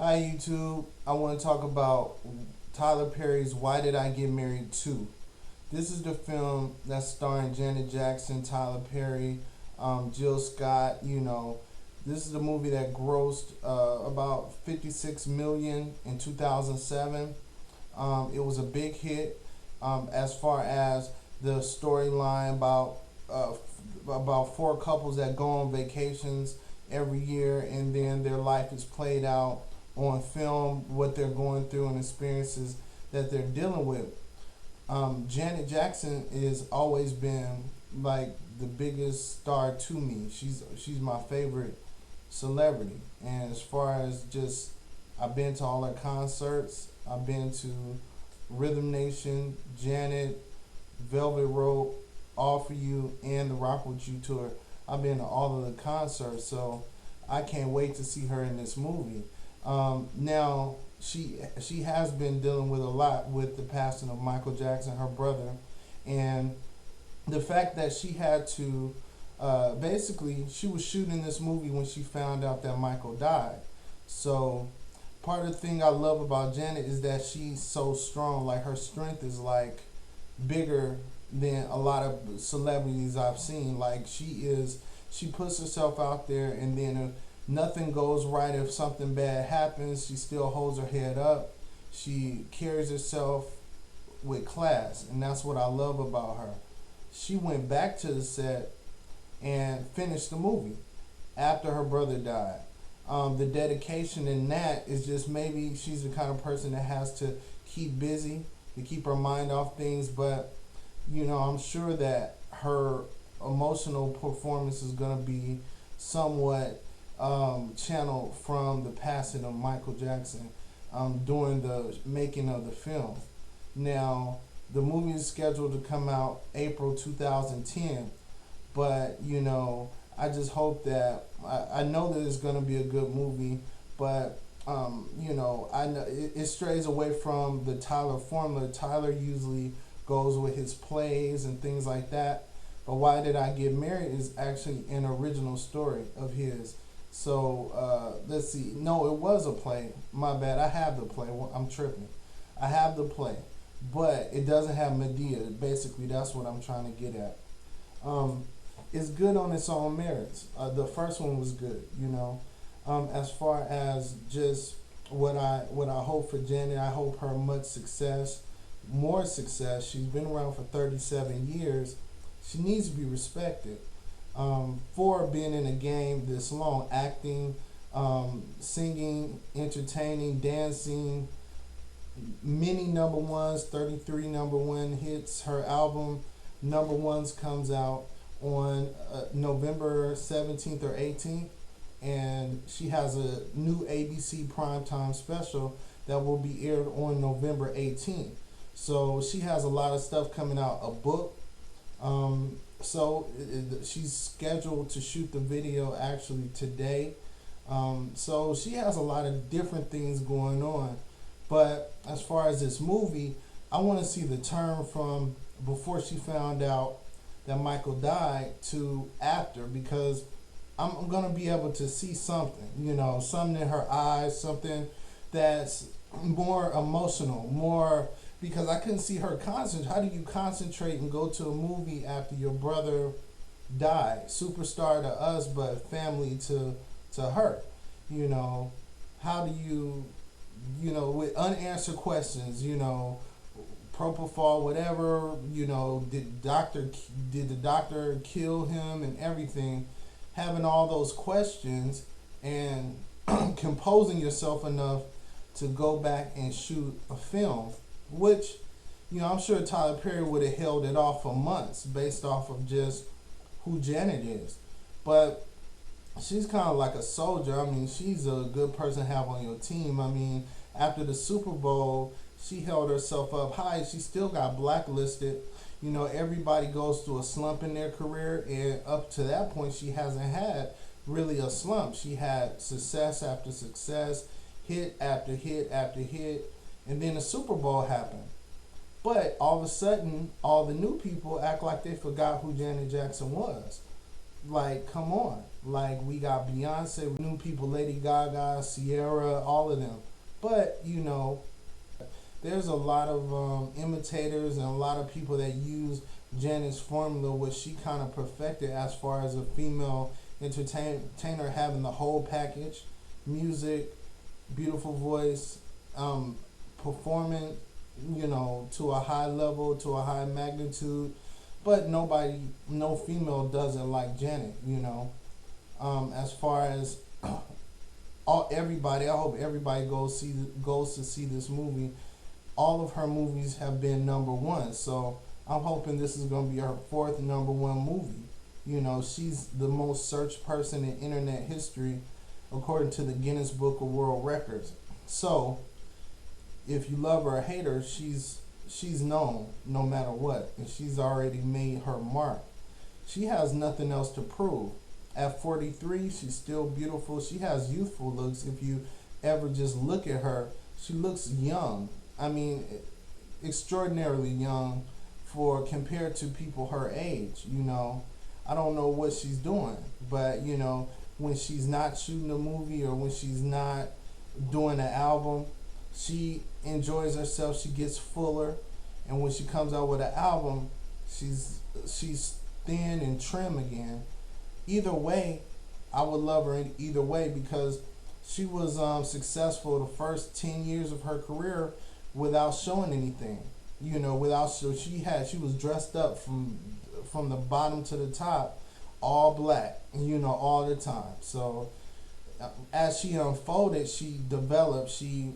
Hi YouTube. I want to talk about Tyler Perry's Why Did I Get Married 2. This is the film that's starring Janet Jackson, Tyler Perry, Jill Scott. This is the movie that grossed about 56 million in 2007. It was a big hit as far as the storyline about four couples that go on vacations every year, and then their life is played out on film, what they're going through and experiences that they're dealing with. Janet Jackson has always been like the biggest star to me. She's my favorite celebrity, and as far as just, I've been to all her concerts. I've been to Rhythm Nation, Janet, Velvet Rope, All For You, and the Rock With You tour. I've been to all of the concerts, so I can't wait to see her in this movie. Now she has been dealing with a lot with the passing of Michael Jackson, her brother, and the fact that she had to basically, she was shooting this movie when she found out that Michael died. So part of the thing I love about Janet is that she's so strong. Like, her strength is like bigger than a lot of celebrities I've seen. Like, she puts herself out there, and then if nothing goes right, if something bad happens, she still holds her head up. She carries herself with class, and that's what I love about her. She went back to the set and finished the movie after her brother died. The dedication in that is just, maybe she's the kind of person that has to keep busy to keep her mind off things, but I'm sure that her emotional performance is going to be somewhat channeled from the passing of Michael Jackson during the making of the film. Now, the movie is scheduled to come out April 2010, but I just hope that, I know that it's going to be a good movie, but I know it strays away from the Tyler formula. Tyler usually goes with his plays and things like that, but Why Did I Get Married is actually an original story of his. So let's see. No, it was a play. My bad. I have the play. I'm tripping. I have the play, but it doesn't have Medea. Basically, that's what I'm trying to get at. It's good on its own merits. The first one was good. As far as just what I hope for Janet, I hope her much success, more success. She's been around for 37 years. She needs to be respected for being in a game this long, acting, singing, entertaining, dancing, many number ones, 33 number one hits. Her album Number Ones comes out on November 17th or 18th, and she has a new ABC primetime special that will be aired on November 18th. So she has a lot of stuff coming out, a book. So she's scheduled to shoot the video actually today. So she has a lot of different things going on. But as far as this movie, I want to see the turn from before she found out that Michael died to after, because I'm going to be able to see something, something in her eyes, something that's more emotional, more, because I couldn't see her concentrate. How do you concentrate and go to a movie after your brother died? Superstar to us, but family to her. How do you, with unanswered questions, propofol, whatever, did the doctor kill him and everything? Having all those questions and composing yourself enough to go back and shoot a film, which, I'm sure Tyler Perry would have held it off for months based off of just who Janet is. But she's kind of like a soldier. I mean, she's a good person to have on your team. I mean, after the Super Bowl, she held herself up high. She still got blacklisted. Everybody goes through a slump in their career, and up to that point, she hasn't had really a slump. She had success after success, hit after hit after hit, and then the Super Bowl happened. But all of a sudden, all the new people act like they forgot who Janet Jackson was. Like, come on. Like we got Beyonce, new people, Lady Gaga, Sierra, all of them. But there's a lot of imitators and a lot of people that use Janet's formula, which she kind of perfected as far as a female entertainer, having the whole package: music, beautiful voice, performing, to a high level, to a high magnitude. But no female does it like Janet. As far as everybody, I hope everybody goes to see this movie. All of her movies have been number one, so I'm hoping this is going to be her fourth number one movie. She's the most searched person in internet history, according to the Guinness Book of World Records. So, if you love her or hate her, she's known no matter what, and she's already made her mark. She has nothing else to prove. At 43, she's still beautiful. She has youthful looks. If you ever just look at her, she looks young. I mean, extraordinarily young for compared to people her age. I don't know what she's doing, but when she's not shooting a movie or when she's not doing an album, she enjoys herself. She gets fuller, and when she comes out with an album, she's thin and trim again. Either way, I would love her in either way, because she was successful the first 10 years of her career without showing anything. She was dressed up from the bottom to the top, all black, all the time. So as she unfolded, she developed, she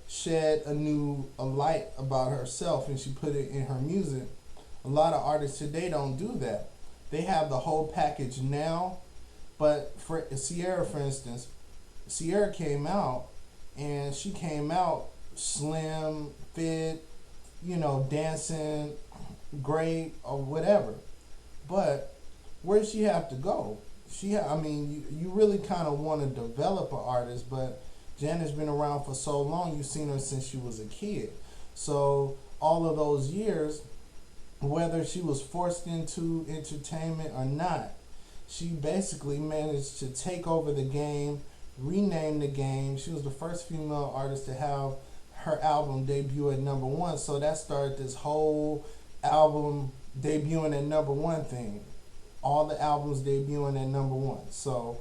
shed a light about herself, and she put it in her music. A lot of artists today don't do that. They have the whole package now, but for Sierra, for instance, Sierra came out, and she came out slim, fit, dancing great or whatever. But where does she have to go? You really kind of want to develop an artist, but Janet's been around for so long. You've seen her since she was a kid. So all of those years, whether she was forced into entertainment or not, she basically managed to take over the game, rename the game. She was the first female artist to have her album debut at number one. So that started this whole album debuting at number one thing. All the albums debuting at number one. So,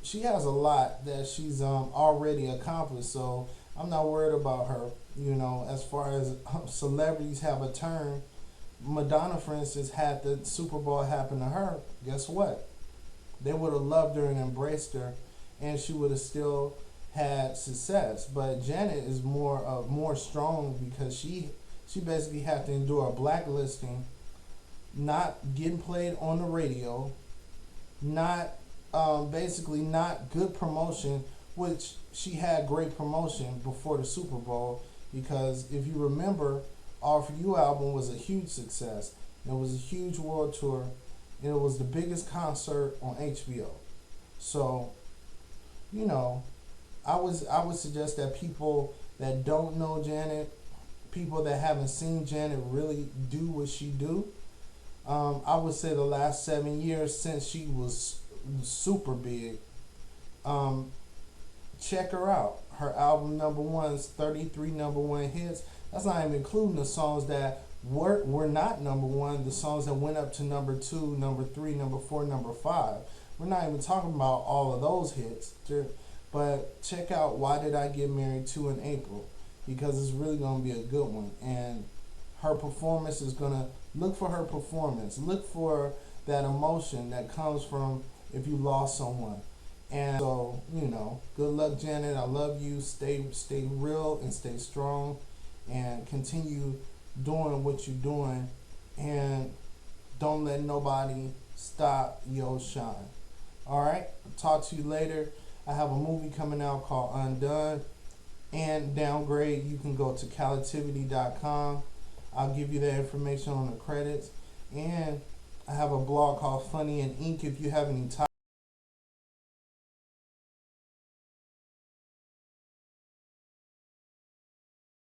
she has a lot that she's already accomplished. So I'm not worried about her. As far as celebrities have a turn, Madonna, for instance, had the Super Bowl happen to her. Guess what? They would have loved her and embraced her, and she would have still had success. But Janet is more strong, because she basically had to endure a blacklisting, not getting played on the radio, basically not good promotion, which she had great promotion before the Super Bowl, because if you remember, All For You album was a huge success. It was a huge world tour, and it was the biggest concert on HBO. So, I would suggest that people that don't know Janet, people that haven't seen Janet really do what she do. I would say the last 7 years since she was super big, check her out. Her album number one's 33 number one hits. That's not even including the songs that were not number one, the songs that went up to number two, number three, number four, number five. We're not even talking about all of those hits. But check out Why Did I Get Married To in April, because it's really going to be a good one. And her performance is going to, look for her performance. Look for that emotion that comes from if you lost someone. And so, good luck, Janet. I love you. Stay real and stay strong, and continue doing what you're doing, and don't let nobody stop your shine. All right, talk to you later. I have a movie coming out called Undone and Downgrade. You can go to calativity.com. I'll give you that information on the credits. And I have a blog called Funny and Ink. If you have any